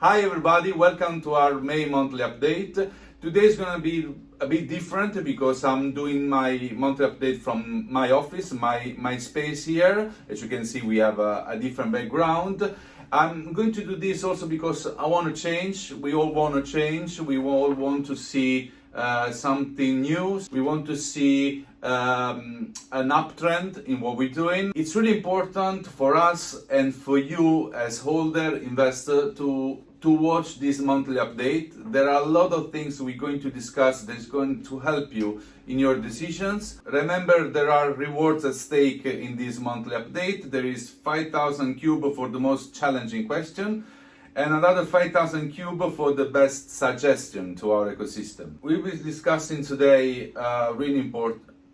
Hi everybody, welcome to our May monthly update. Today is going to be a bit different because I'm doing my monthly update from my office, my space here. As you can see, we have a different background. I'm going to do this also because I want to change. We all want to change. We all want to see something new. We want to see an uptrend in what we're doing. It's really important for us and for you as holder investor to watch this monthly update. There are a lot of things we're going to discuss that's going to help you in your decisions. Remember, there are rewards at stake in this monthly update. There is 5,000 cube for the most challenging question and another 5,000 cube for the best suggestion to our ecosystem. We will be discussing today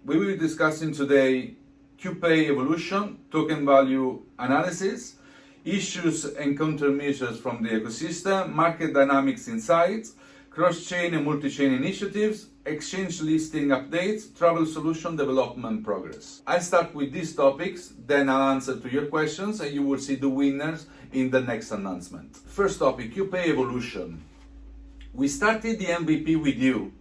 We will be discussing today KubePay Evolution, token value analysis, issues and countermeasures from the ecosystem, market dynamics insights, cross-chain and multi-chain initiatives, exchange listing updates, travel solution development progress. I'll start with these topics, then I'll answer to your questions and you will see the winners in the next announcement. First topic, KubePay Evolution. We started the MVP with you.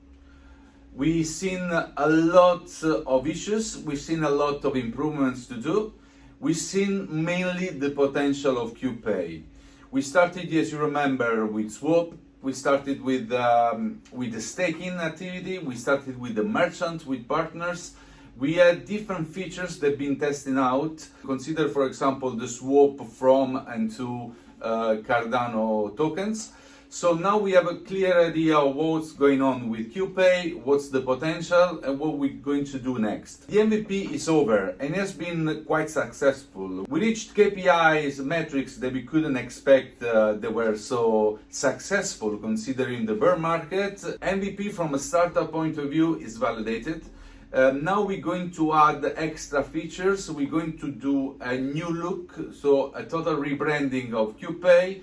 We've seen a lot of issues, we've seen a lot of improvements to do. We've seen mainly the potential of KubePay. We started, as you remember, with swap. We started with the staking activity. We started with the merchant, with partners. We had different features that have been testing out. Consider, for example, the swap from and to Cardano tokens. So now we have a clear idea of what's going on with KubePay, what's the potential, and what we're going to do next. The MVP is over and has been quite successful. We reached KPIs, metrics that we couldn't expect they were so successful considering the bear market. MVP from a startup point of view is validated. Now we're going to add extra features. We're going to do a new look, so a total rebranding of KubePay.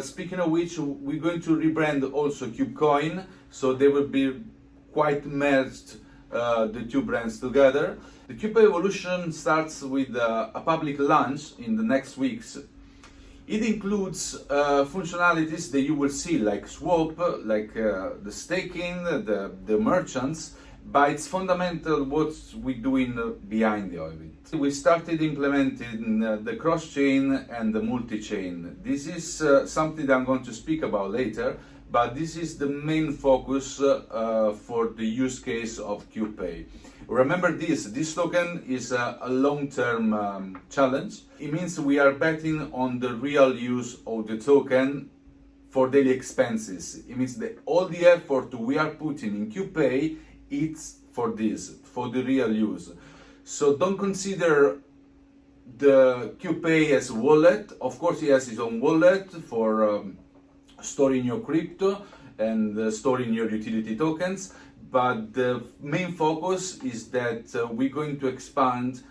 Speaking of which, we're going to rebrand also KubeCoin, so they will be quite merged, the two brands together. The KubePay Evolution starts with a public launch in the next weeks. It includes functionalities that you will see, like swap, like the staking, the merchants, but it's fundamental what we're doing behind the orbit. We started implementing the cross-chain and the multi-chain. This is something that I'm going to speak about later, but this is the main focus for the use case of KubePay. Remember this token is a long-term challenge. It means we are betting on the real use of the token for daily expenses. It means that all the effort we are putting in KubePay, it's for this, for the real use. So don't consider the KubePay as a wallet. Of course, it has its own wallet for storing your crypto and storing your utility tokens. But the main focus is that we're going to expand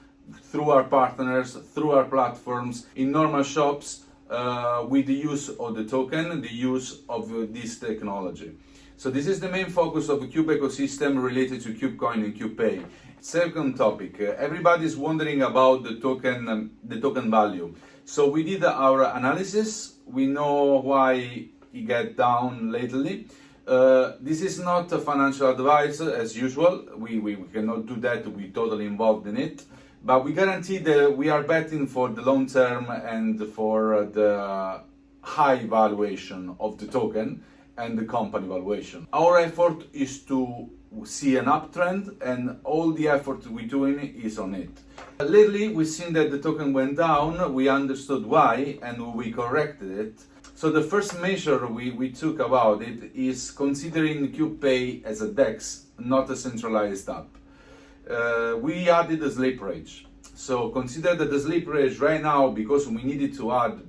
through our partners, through our platforms, in normal shops with the use of the token, the use of this technology. So this is the main focus of the Cube ecosystem related to KubeCoin and KubePay. Second topic, everybody's wondering about the token value. So we did our analysis. We know why it got down lately. This is not a financial advice as usual. We cannot do that. We're totally involved in it. But we guarantee that we are betting for the long term and for the high valuation of the token and the company valuation. Our effort is to see an uptrend and all the effort we're doing is on it. Lately we've seen that the token went down, we understood why and we corrected it. So the first measure we took about it is considering KubePay as a DEX, not a centralized app. We added a sleep rate. So consider that the sleep rate right now, because we needed to add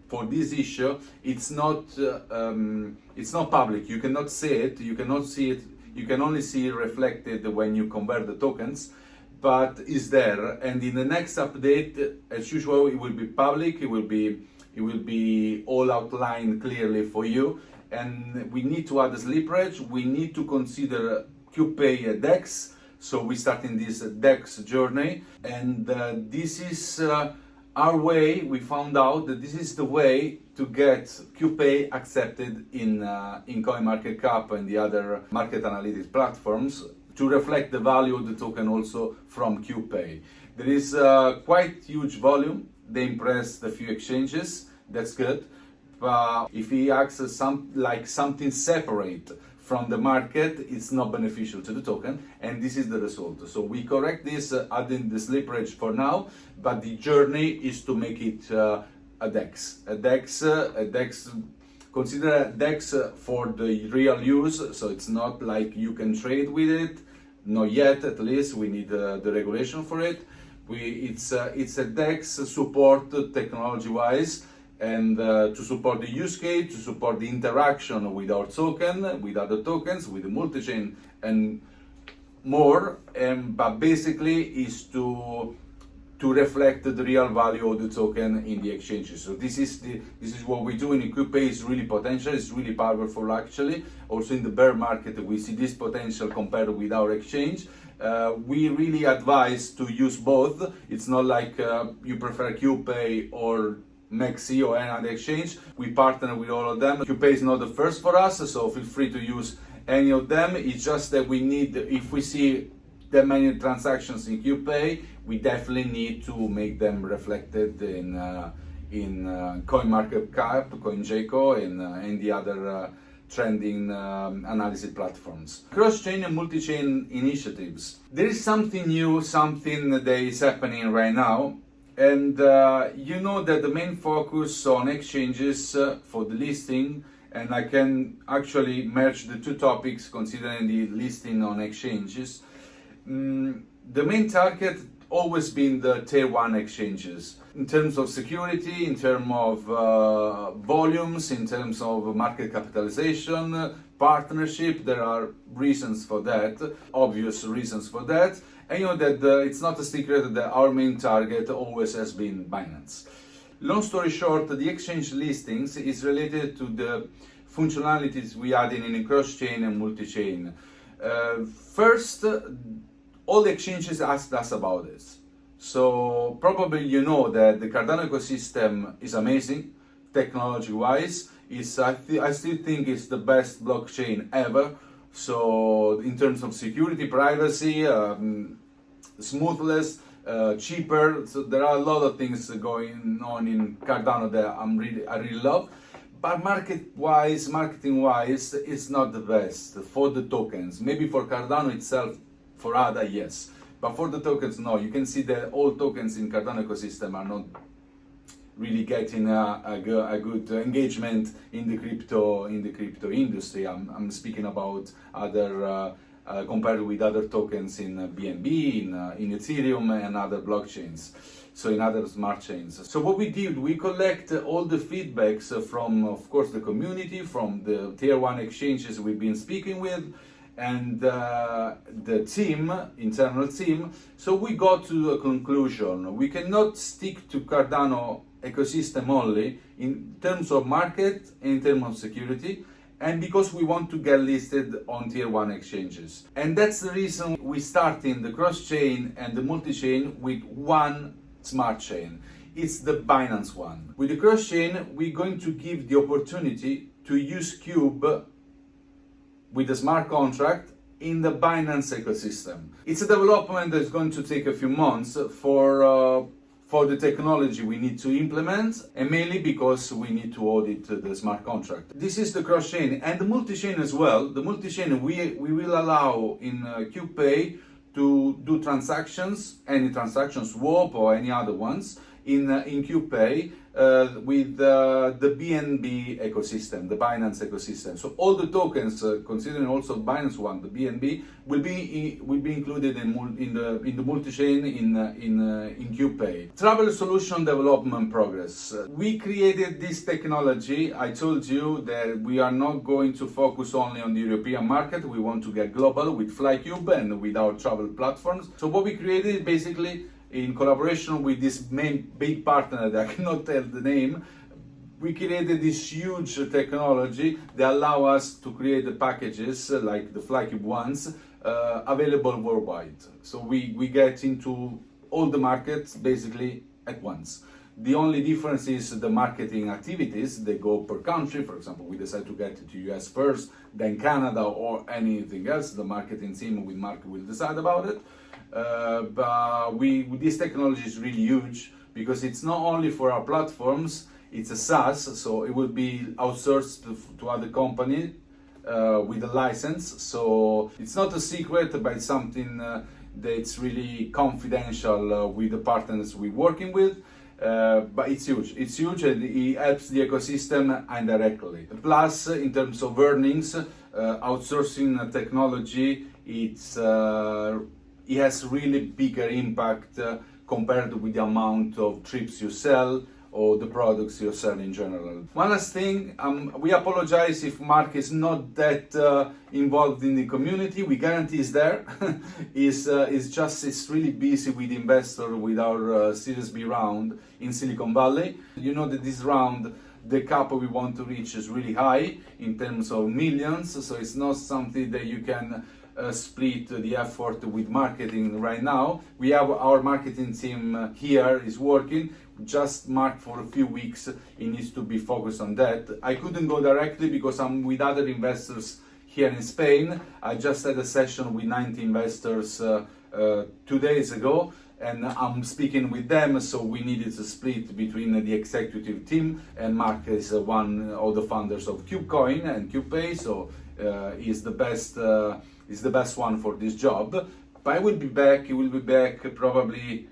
for this issue, it's not public. You cannot see it. You cannot see it. You can only see it reflected when you convert the tokens, but it's there. And in the next update, as usual, it will be public. It will be all outlined clearly for you. And we need to add a sleep rate. We need to consider KubePay a DEX. So we're starting this DEX journey, and this is we found out that this is the way to get KubePay accepted in CoinMarketCap and the other market analytics platforms to reflect the value of the token also from KubePay. There is quite huge volume. They impressed a few exchanges. That's good. But if he acts as something separate from the market, it's not beneficial to the token, and this is the result. So we correct this, adding the slippage for now, but the journey is to make it a DEX. Consider a DEX for the real use, so it's not like you can trade with it, not yet at least, we need the regulation for it. It's a DEX support technology-wise, and to support the use case, to support the interaction with our token, with other tokens, with the multi-chain and more, but basically is to reflect the real value of the token in the exchanges. So this is what we do in KubePay. Is really potential, it's really powerful actually. Also in the bear market we see this potential compared with our exchange. We really advise to use both. It's not like you prefer KubePay or Mexi or any other exchange. We partner with all of them. KubePay is not the first for us, so feel free to use any of them. It's just that we need, if we see that many transactions in KubePay, we definitely need to make them reflected in CoinMarketCap, CoinGecko, and the other trending analysis platforms. Cross-chain and multi-chain initiatives. There is something new, something that is happening right now. And you know that the main focus on exchanges for the listing, and I can actually merge the two topics considering the listing on exchanges. The main target always been the tier 1 exchanges in terms of security, in terms of volumes, in terms of market capitalization, partnership. There are reasons for that, obvious reasons for that. And you know that it's not a secret that our main target always has been Binance. Long story short, the exchange listings is related to the functionalities we added in cross-chain and multi-chain. First, all the exchanges asked us about this. So probably you know that the Cardano ecosystem is amazing, technology-wise. I still think it's the best blockchain ever. So in terms of security, privacy, smoothness, cheaper. So there are a lot of things going on in Cardano that I really love. But marketing-wise, it's not the best for the tokens. Maybe for Cardano itself, for ADA, yes. But for the tokens, no. You can see that all tokens in Cardano ecosystem are not really getting a good engagement in the crypto industry. I'm speaking about other compared with other tokens in BNB, in Ethereum and other blockchains. So in other smart chains. So what we did, we collect all the feedbacks from, of course, the community, from the tier 1 exchanges we've been speaking with, and the team, internal team. So we got to a conclusion. We cannot stick to Cardano ecosystem only in terms of market, in terms of security, and because we want to get listed on tier 1 exchanges. And that's the reason we starting the cross-chain and the multi-chain with one smart chain. It's the Binance one. With the cross-chain, we're going to give the opportunity to use Cube with a smart contract in the Binance ecosystem. It's a development that's going to take a few months for the technology we need to implement, and mainly because we need to audit the smart contract. This is the cross-chain and the multi-chain as well. The multi-chain we will allow in KubePay to do transactions, any transaction swap or any other ones in KubePay with the BNB ecosystem, the Binance ecosystem. So all the tokens, considering also Binance one, the BNB, will be included in the multi-chain in KubePay. Travel solution development progress. We created this technology. I told you that we are not going to focus only on the European market. We want to get global with FlyCube and with our travel platforms. So what we created basically, in collaboration with this main big partner that I cannot tell the name, we created this huge technology that allow us to create the packages like the FlyCube ones available worldwide. So we get into all the markets basically at once. The only difference is the marketing activities. They go per country. For example, we decide to get to US first, then Canada or anything else. The marketing team with Mark will decide about it. But this technology is really huge because it's not only for our platforms, it's a SaaS, so it will be outsourced to other companies with a license. So it's not a secret, but it's something that's really confidential with the partners we're working with. But it's huge and it helps the ecosystem indirectly. Plus, in terms of earnings, outsourcing technology, it has really bigger impact compared with the amount of trips you sell or the products you sell in general. One last thing, we apologize if Mark is not that involved in the community. We guarantee he's there. He's really busy with investor with our Series B round in Silicon Valley. You know that this round, the cap we want to reach is really high in terms of millions, so it's not something that you can split the effort with marketing right now. We have our marketing team here is working. Just Mark for a few weeks, he needs to be focused on that. I couldn't go directly because I'm with other investors here in Spain. I just had a session with 90 investors 2 days ago, and I'm speaking with them, so we needed to split between the executive team, and Mark is one of the founders of KubeCoin and KubePay, so he's the best one for this job. But I will be back. He will be back probably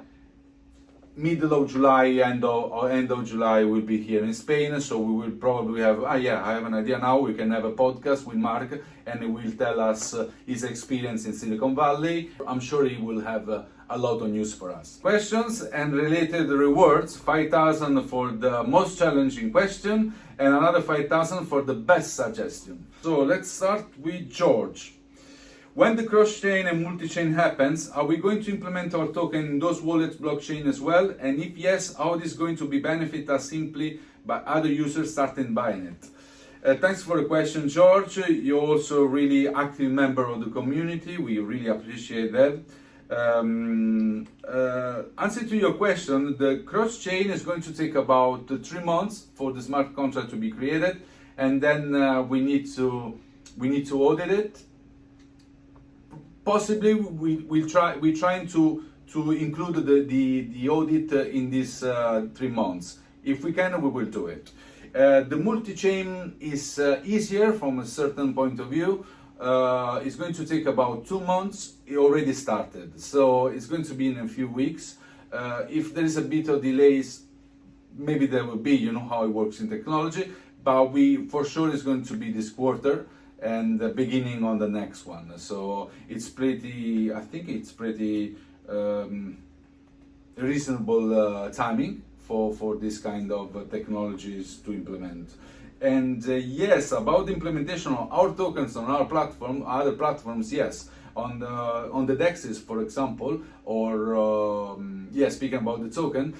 middle of July, end of July. Will be here in Spain, so we will probably have. I have an idea now. We can have a podcast with Mark, and he will tell us his experience in Silicon Valley. I'm sure he will have a lot of news for us. Questions and related rewards: 5,000 for the most challenging question, and another 5,000 for the best suggestion. So let's start with George. When the cross-chain and multi-chain happens, are we going to implement our token in those wallets blockchain as well? And if yes, how it is going to be benefit us simply by other users starting buying it? Thanks for the question, George. You're also a really active member of the community. We really appreciate that. Answer to your question, the cross-chain is going to take about 3 months for the smart contract to be created, and then we need to audit it. Possibly we're trying to include the audit in these 3 months. If we can, we will do it. The multi-chain is easier from a certain point of view. It's going to take about 2 months. It already started, so it's going to be in a few weeks. If there is a bit of delays, maybe there will be. You know how it works in technology, but for sure it's going to be this quarter and the beginning on the next one. So it's pretty, I think it's pretty reasonable timing for this kind of technologies to implement. And yes, about the implementation of our tokens on our platform, other platforms, yes. On the DEXs, for example, or speaking about the token,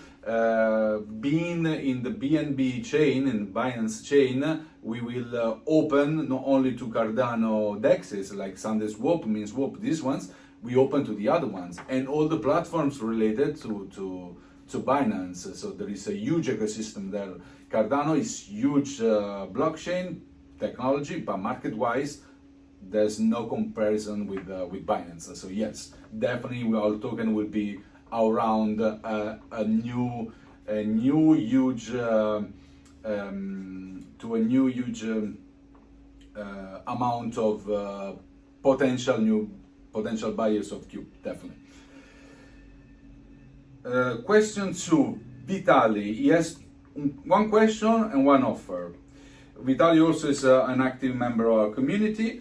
being in the BNB chain and Binance chain, we will open not only to Cardano DEXs like Sunday Swap, Mean Swap, these ones, we open to the other ones and all the platforms related to Binance. So there is a huge ecosystem there. Cardano is huge blockchain technology, but market-wise, there's no comparison with Binance. So yes, definitely our token will be around a new huge amount of potential buyers of Cube, definitely. Question 2, Vitali. He has one question and one offer. Vitali also is an active member of our community.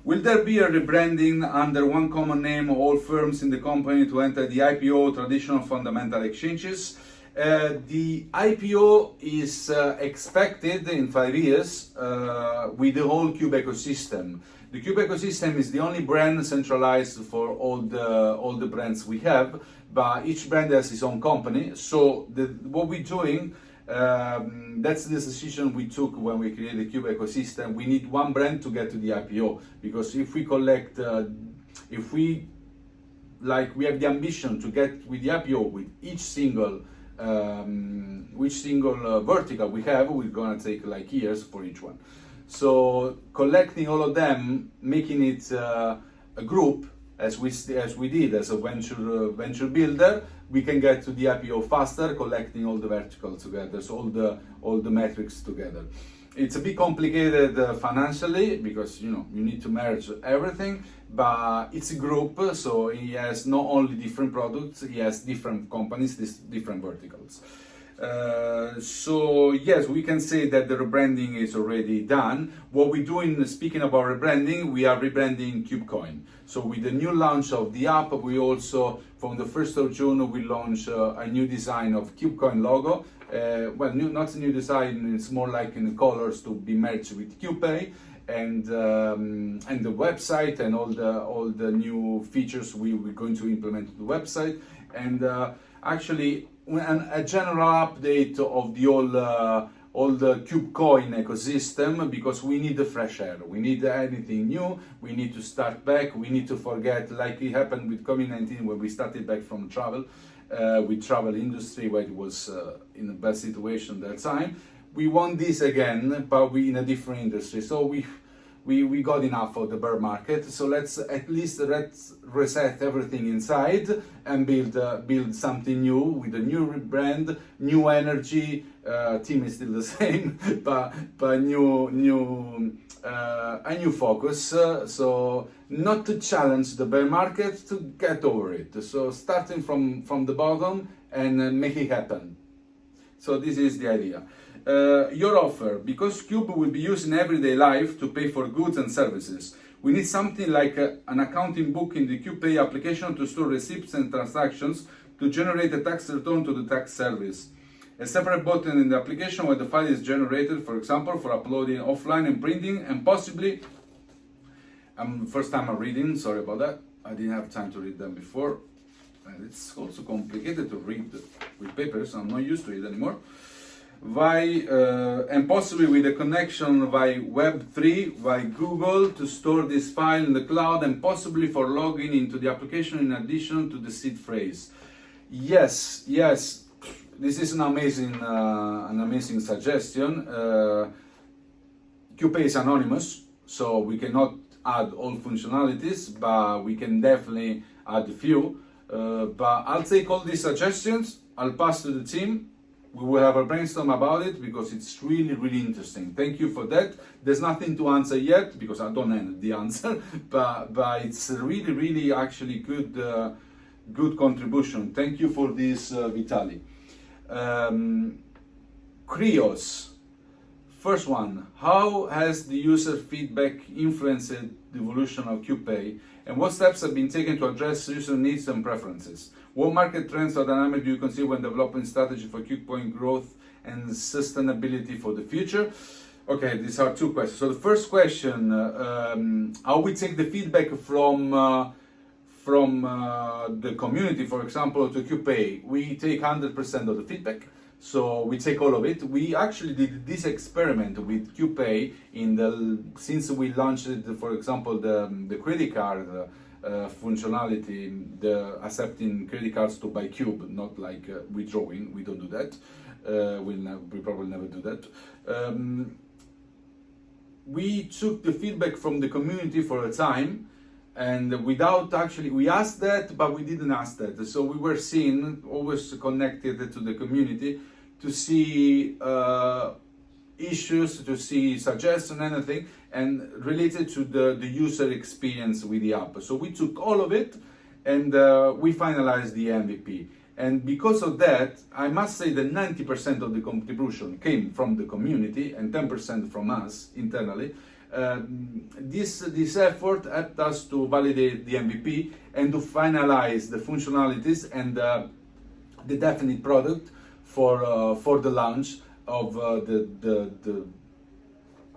Will there be a rebranding under one common name of all firms in the company to enter the IPO traditional fundamental exchanges? The IPO is expected in 5 years with the whole Cube ecosystem. The Cube ecosystem is the only brand centralized for all the brands we have, but each brand has its own company. So what we're doing, that's the decision we took when we created the Cube ecosystem. We need one brand to get to the IPO, because if we collect, we have the ambition to get with the IPO with each single vertical we have, we're gonna take like years for each one. So collecting all of them, making it a group, as we did as a venture builder, we can get to the IPO faster, collecting all the verticals together, so all the metrics together. It's a bit complicated financially because you need to merge everything, but it's a group, so he has not only different products, he has different companies, different verticals. So yes, we can say that the rebranding is already done. What we're doing, speaking about rebranding, we are rebranding KubeCoin. So with the new launch of the app, we also, from the 1st of June, we launch a new design of KubeCoin logo. Not a new design, it's more like in the colors to be merged with KubePay, and the website and all the new features we're going to implement to the website, and actually a general update of the all the KubeCoin ecosystem, because we need the fresh air, we need anything new, we need to start back, we need to forget, like it happened with COVID-19 when we started back from travel, with travel industry where it was in a bad situation that time. We want this again, but we in a different industry. So we got enough of the bear market. So let's reset everything inside and build something new with a new rebrand, new energy. Team is still the same, but a new focus. So not to challenge the bear market, to get over it. So starting from the bottom and make it happen. So this is the idea. Your offer, because Cube will be used in everyday life to pay for goods and services. We need something like an accounting book in the KubePay application to store receipts and transactions to generate a tax return to the tax service. A separate button in the application where the file is generated, for example, for uploading offline and printing, and possibly, first time I'm reading, sorry about that, I didn't have time to read them before, and it's also complicated to read with papers, I'm not used to it anymore. And possibly with a connection via Web3, via Google, to store this file in the cloud, and possibly for logging into the application in addition to the seed phrase. Yes, this is an amazing suggestion. KubePay is anonymous, so we cannot add all functionalities, but we can definitely add a few. But I'll take all these suggestions, I'll pass to the team. We will have a brainstorm about it because it's really interesting. Thank you for that. There's nothing to answer yet because I don't know the answer, but it's really actually good contribution. Thank you for this, Vitali. Krios. First one, how has the user feedback influenced the evolution of KubePay, and what steps have been taken to address user needs and preferences? What market trends or dynamics do you consider when developing strategy for KubeCoin growth and sustainability for the future? Okay, these are two questions. So the first question, how we take the feedback from the community, for example, to KubePay. We take 100% of the feedback. So we take all of it. We actually did this experiment with KubePay since we launched it, for example, the credit card functionality, the accepting credit cards to buy Cube, not like withdrawing. We don't do that. We probably never do that. We took the feedback from the community for a time, and without actually, we asked that, but we didn't ask that. So we were always connected to the community to see issues, to see suggestions, anything, and related to the user experience with the app. So we took all of it and we finalized the MVP. And because of that, I must say that 90% of the contribution came from the community and 10% from us internally. This effort helped us to validate the MVP and to finalize the functionalities and the definite product for the launch of the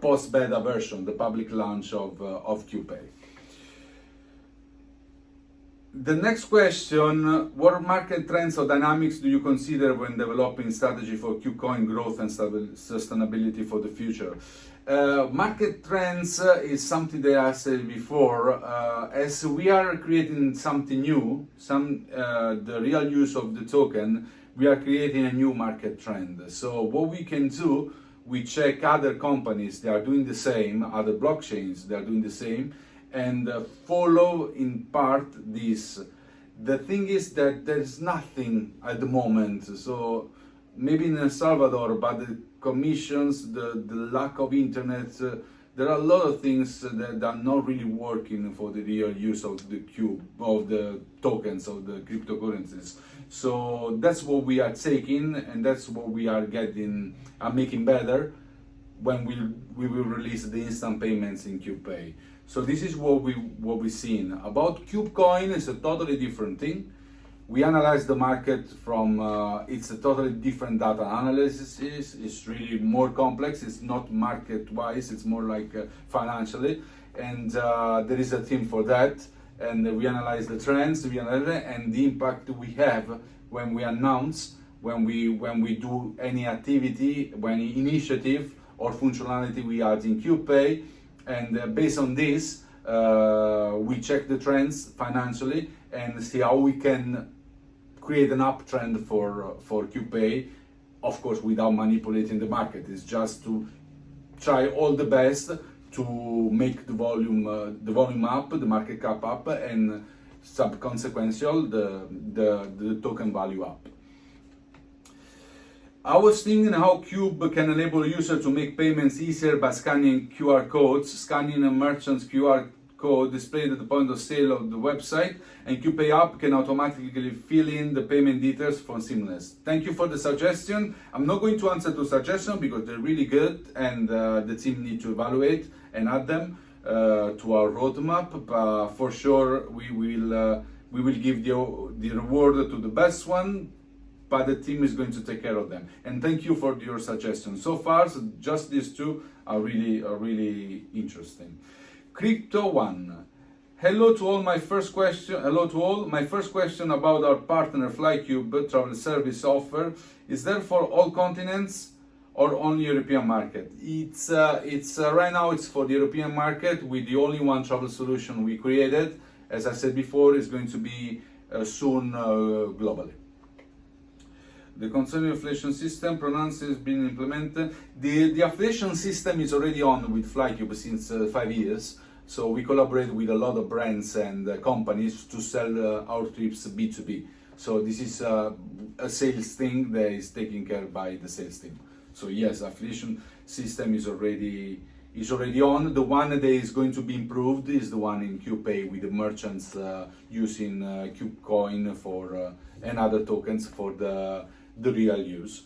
post-beta version, the public launch of KubePay. The next question, what market trends or dynamics do you consider when developing strategy for KubeCoin growth and sustainability for the future? Market trends is something that I said before. As we are creating something new, the real use of the token, we are creating a new market trend. So what we can do, we check other companies, they are doing the same, other blockchains, they are doing the same, and follow in part this. The thing is that there's nothing at the moment, so maybe in El Salvador, but the commissions, the lack of internet, there are a lot of things that are not really working for the real use of the of the tokens, of the cryptocurrencies. So that's what we are taking, and that's what we are making better when we will release the instant payments in KubePay. So this is what we're seeing. About KubeCoin, it's a totally different thing. We analyze the market from, it's a totally different data analysis. It's really more complex. It's not market-wise, it's more like financially. And there is a team for that. And we analyze the trends, and the impact we have when we announce, when we do any activity, any initiative or functionality we add in KubePay. And based on this, we check the trends financially and see how we can create an uptrend for KubePay, of course, without manipulating the market. It's just to try all the best to make the volume up, the market cap up, and consequential the token value up. I was thinking how Cube can enable a user to make payments easier by scanning QR codes, scanning a merchant's QR code displayed at the point of sale of the website, and KubePay app can automatically fill in the payment details for seamless. Thank you for the suggestion. I'm not going to answer the suggestion because they're really good, and the team need to evaluate and add them to our roadmap. But for sure, we will give the reward to the best one, but the team is going to take care of them. And thank you for your suggestions. So far, just these two are really interesting. Crypto One. Hello to all. My first question about our partner FlyCube travel service offer. Is there for all continents or only European market? It's right now it's for the European market with the only one travel solution we created. As I said before, it's going to be soon globally. The concerning affiliation system pronounced has been implemented. The affiliation system is already on with FlyCube since 5 years. So we collaborate with a lot of brands and companies to sell our trips B2B. So this is a sales thing that is taken care by the sales team. So yes, affiliation system is already on. The one that is going to be improved is the one in KubePay with the merchants using KubeCoin for and other tokens for the real use.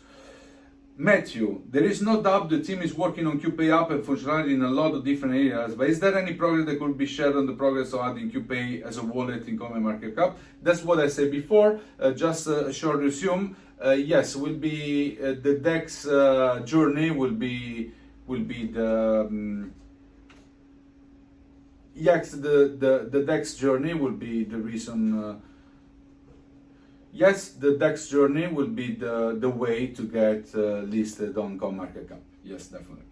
Matthew, there is no doubt the team is working on KubePay app and functionality in a lot of different areas, but is there any progress that could be shared on the progress of adding KubePay as a wallet in common market cap? That's what I said before. Just a short resume. Yes, will be the DEX journey will be the yes, the DEX journey will be the reason. Yes, the DEX journey will be the way to get listed on CoinMarketCap. Yes, definitely.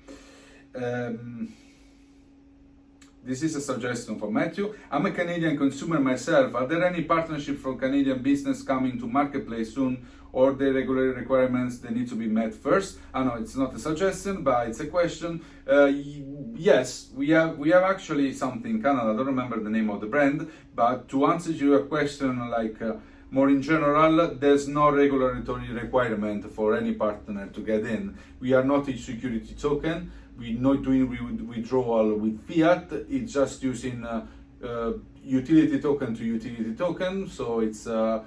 This is a suggestion for Matthew. I'm a Canadian consumer myself. Are there any partnerships for Canadian business coming to marketplace soon, or the regulatory requirements that need to be met first? I know it's not a suggestion, but it's a question. Yes, we have actually something in Canada. I don't remember the name of the brand, but to answer your question, like. More in general, there's no regulatory requirement for any partner to get in. We are not a security token. We're not doing withdrawal with fiat. It's just using utility token to utility token. So it's a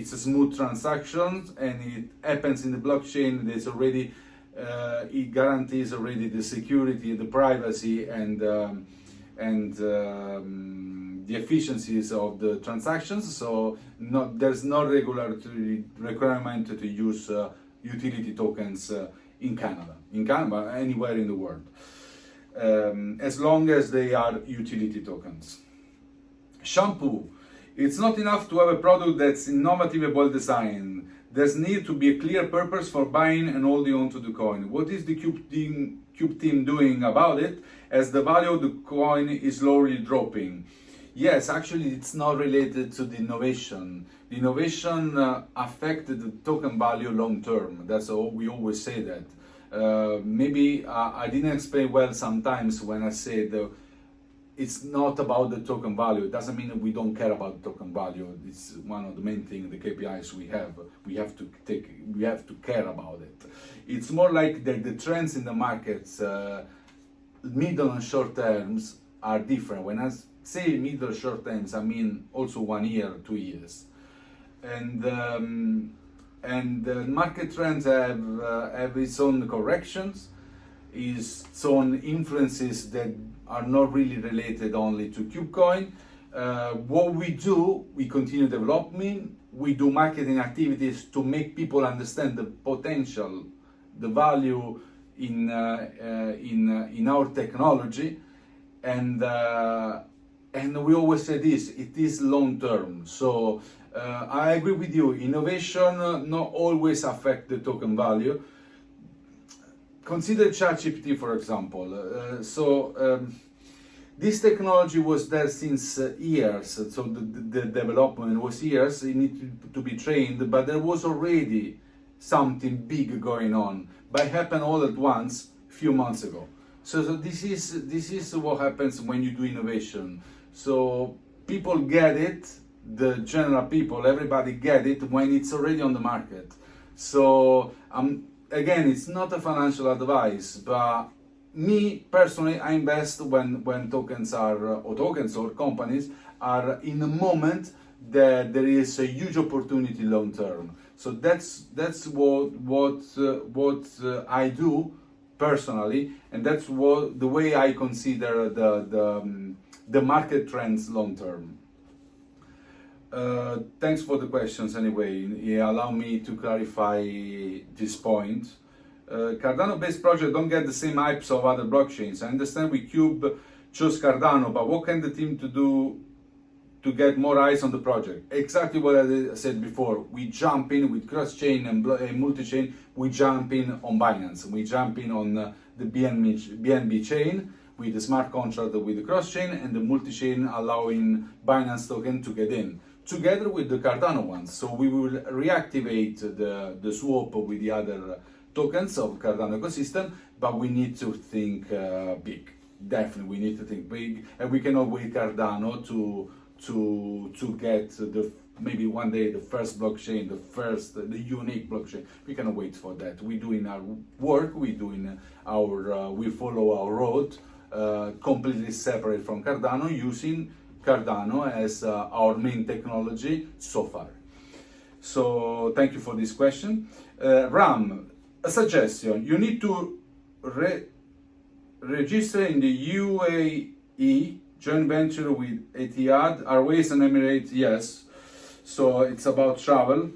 smooth transaction, and it happens in the blockchain. There's already it guarantees already the security, the privacy, and the efficiencies of the transactions. So there's no regulatory requirement to use utility tokens in Canada, anywhere in the world, as long as they are utility tokens. Shampoo. It's not enough to have a product that's innovative and well designed. There's need to be a clear purpose for buying and holding on to the coin. What is the Cube team doing about it, as the value of the coin is slowly dropping? Yes, actually, it's not related to the innovation. The innovation affected the token value long term. That's all we always say that. Maybe I didn't explain well sometimes when I said it's not about the token value. It doesn't mean that we don't care about the token value. It's one of the main things, the KPIs we have. We have to care about it. It's more like the trends in the markets, middle and short terms, are different. When I say middle short terms, I mean also 1 year, 2 years, and market trends have its own corrections, its own influences that are not really related only to KubeCoin. What we do, we continue developing. We do marketing activities to make people understand the potential, the value in our technology, and we always say this: it is long term. So I agree with you. Innovation not always affect the token value. Consider ChatGPT, for example. This technology was there since years, so the development was years. It needed to be trained, but there was already something big going on. But it happened all at once a few months ago. So this is what happens when you do innovation. So people get it, the general people, everybody get it when it's already on the market. So again, it's not a financial advice, but me personally, I invest when tokens or companies are in a moment that there is a huge opportunity long term. So that's what I do personally, and that's the way I consider the market trends long term. Thanks for the questions anyway. Allow me to clarify this point. Cardano-based projects don't get the same hypes of other blockchains. I understand we Cube chose Cardano, but what can the team do to get more eyes on the project? Exactly what I said before. We jump in with cross-chain and multi-chain. We jump in on Binance. We jump in on the BNB chain with the smart contract with the cross-chain, and the multi-chain allowing Binance token to get in, together with the Cardano ones. So we will reactivate the swap with the other tokens of Cardano ecosystem, but we need to think big. Definitely, we need to think big, and we cannot wait Cardano to get maybe one day the first blockchain, the unique blockchain. We cannot wait for that. We doing our work. We follow our road, completely separate from Cardano, using Cardano as our main technology so far. So thank you for this question. Ram, a suggestion: you need to register in the UAE joint venture with Etihad Airways and Emirates. Yes, so it's about travel.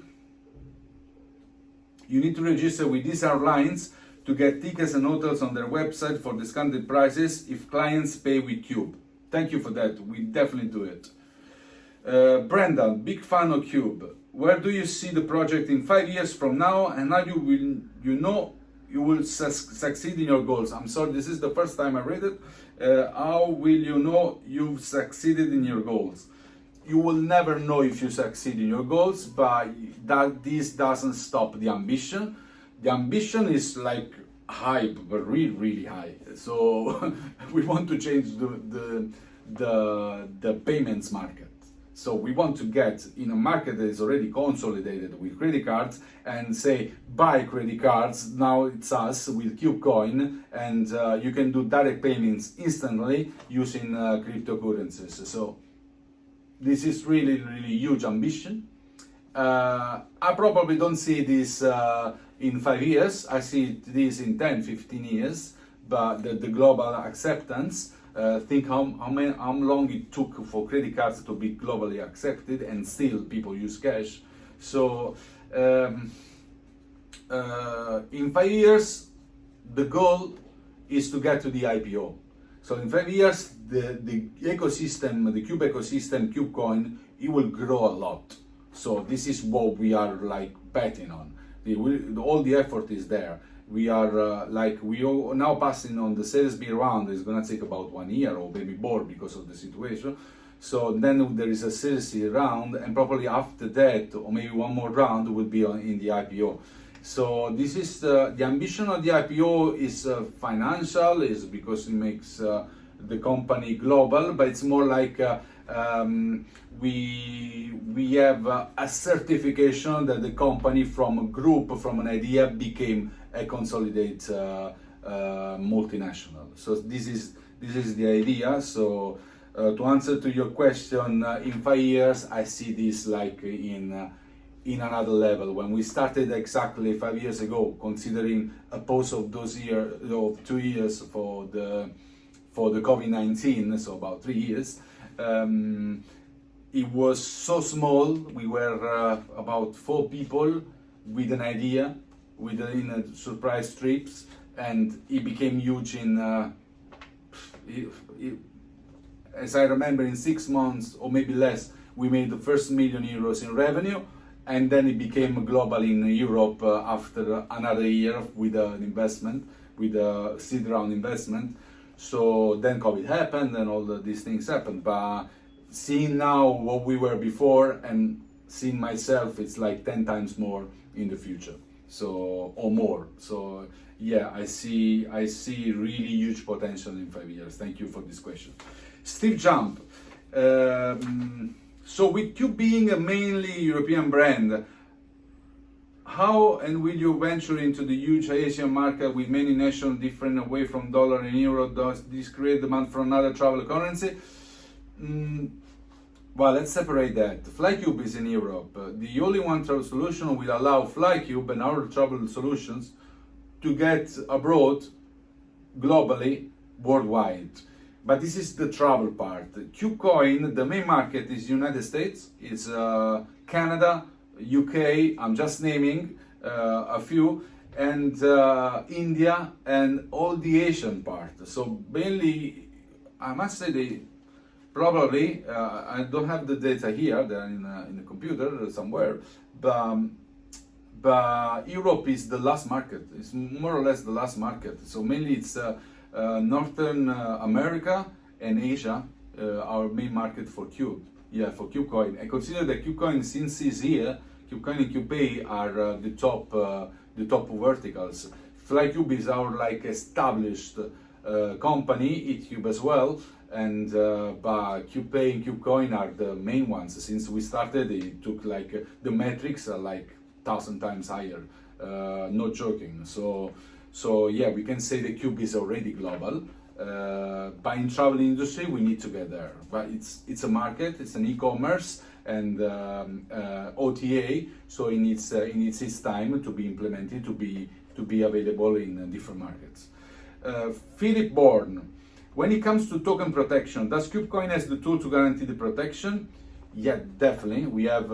You need to register with these airlines to get tickets and hotels on their website for discounted prices if clients pay with Cube. Thank you for that. We definitely do it. Brendan, big fan of Cube. Where do you see the project in 5 years from now, and how you will succeed in your goals? I'm sorry, this is the first time I read it. How will you know you've succeeded in your goals? You will never know if you succeed in your goals, but this doesn't stop the ambition. The ambition is like high, but really, really high. So we want to change the payments market. So we want to get in a market that is already consolidated with credit cards and say, buy credit cards, now it's us with KubeCoin, and you can do direct payments instantly using cryptocurrencies. So this is really, really huge ambition. I probably don't see this in 5 years. I see this in 10, 15 years, but the global acceptance, think how long it took for credit cards to be globally accepted, and still people use cash. So in 5 years, the goal is to get to the IPO. So in 5 years, the ecosystem, the Cube ecosystem, KubeCoin, it will grow a lot. So this is what we are like betting on. All the effort is there. We are we are now passing on the Series B round. It's gonna take about 1 year or maybe more because of the situation. So then there is a Series C round, and probably after that, or maybe one more round, will be in the IPO. So this is the ambition of the IPO is financial, is because it makes the company global, but it's more like we have a certification that the company from a group, from an idea, became a consolidated multinational. So this is the idea. So to answer to your question, in 5 years I see this like in another level. When we started exactly 5 years ago, considering a pause of those of 2 years for the COVID-19, so about 3 years, it was so small. We were about 4 people with an idea, in a surprise trips, and it became huge in, as I remember, in 6 months or maybe less, we made the first €1,000,000 in revenue, and then it became global in Europe after another year with an investment, with a seed round investment. So then COVID happened and all these things happened. But seeing now what we were before and seeing myself, it's like 10 times more in the future. So, or more. So yeah, I see really huge potential in 5 years. Thank you for this question. Steve Jump. So with Cube being a mainly European brand, how and will you venture into the huge Asian market with many nations different away from dollar and euro? Does this create demand for another travel currency? Well, let's separate that. FlyCube is in Europe. The only one travel solution will allow FlyCube and our travel solutions to get abroad globally, worldwide. But this is the travel part. KubeCoin, the main market is United States, it's Canada, UK, I'm just naming a few, and India and all the Asian part. So mainly, I must say probably, I don't have the data here, they're in the computer somewhere, but Europe is the last market. It's more or less the last market. So mainly it's Northern America and Asia, our main market for Cube. Yeah, for KubeCoin. I consider that KubeCoin, since it's here, KubeCoin and KubePay are the top verticals. FlyCube is our like established company, EatCube as well, and but KubePay and KubeCoin are the main ones. Since we started, it took like the metrics are like 1,000 times higher. Not joking. So yeah, we can say the Cube is already global. But in travel industry, we need to get there. But it's a market, it's an e-commerce and OTA, so it needs its time to be implemented, to be available in different markets. Philip Bourne, when it comes to token protection, does KubeCoin has the tool to guarantee the protection? Yeah, definitely. We have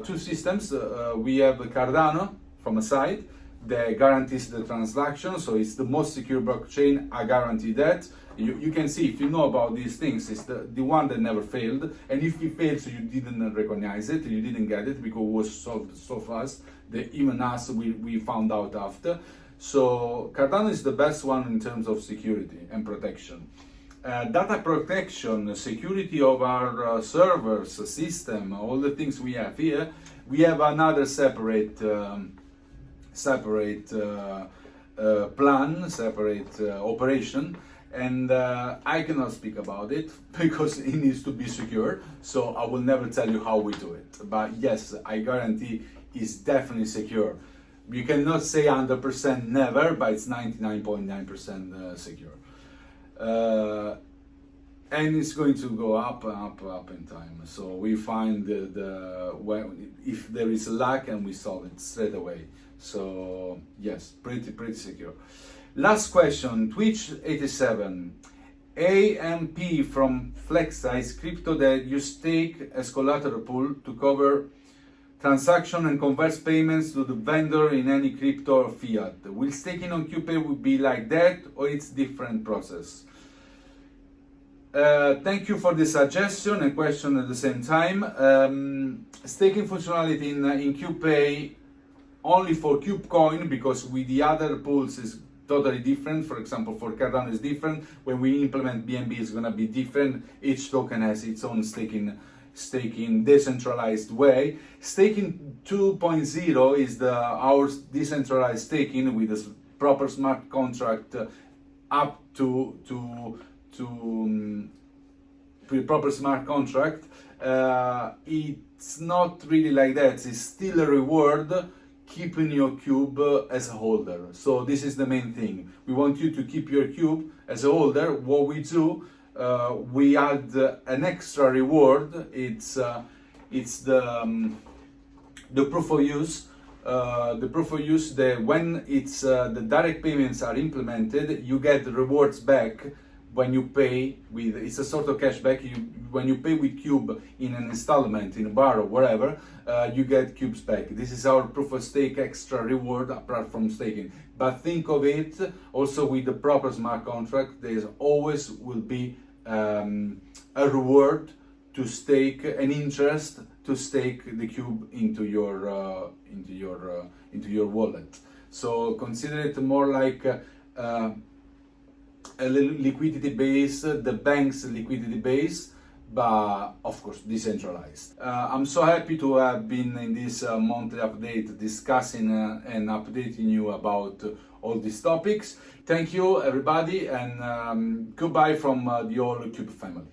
2 systems. We have Cardano from a side that guarantees the transaction, so it's the most secure blockchain. I guarantee that. You can see, if you know about these things, it's the one that never failed, and if it fails, you didn't recognize it, you didn't get it, because it was solved so fast that even us, we found out after. So Cardano is the best one in terms of security and protection. Data protection, security of our servers, system, all the things we have here, we have another separate plan, separate operation, and I cannot speak about it because it needs to be secure, so I will never tell you how we do it. But yes, I guarantee it's definitely secure. You cannot say 100% never, but it's 99.9% secure. And it's going to go up in time. So we find if there is a lack, and we solve it straight away. So yes, pretty secure. Last question, Twitch87. AMP from Flexa is crypto that you stake as collateral pool to cover transaction and converts payments to the vendor in any crypto or fiat. Will staking on KubePay would be like that, or it's different process? Thank you for the suggestion and question at the same time. Staking functionality in KubePay only for KubeCoin, because with the other pools is totally different. For example, for Cardano is different. When we implement BNB, it's going to be different. Each token has its own staking decentralized way. Staking 2.0 is our decentralized staking with a proper smart contract up to proper smart contract. It's not really like that. It's still a reward keeping your cube as a holder. So this is the main thing. We want you to keep your cube as a holder. What we do, we add an extra reward. It's the proof of use. The proof of use, when it's the direct payments are implemented, you get the rewards back when you pay with. It's a sort of cashback. When you pay with Cube in an installment, in a bar or whatever, you get cubes back. This is our proof of stake extra reward apart from staking. But think of it also with the proper smart contract. There always will be a reward to stake, an interest to stake the cube into your wallet. So consider it more like a liquidity base, the bank's liquidity base, but of course decentralized. I'm so happy to have been in this monthly update discussing and updating you about all these topics. Thank you everybody, and goodbye from the whole Cube family.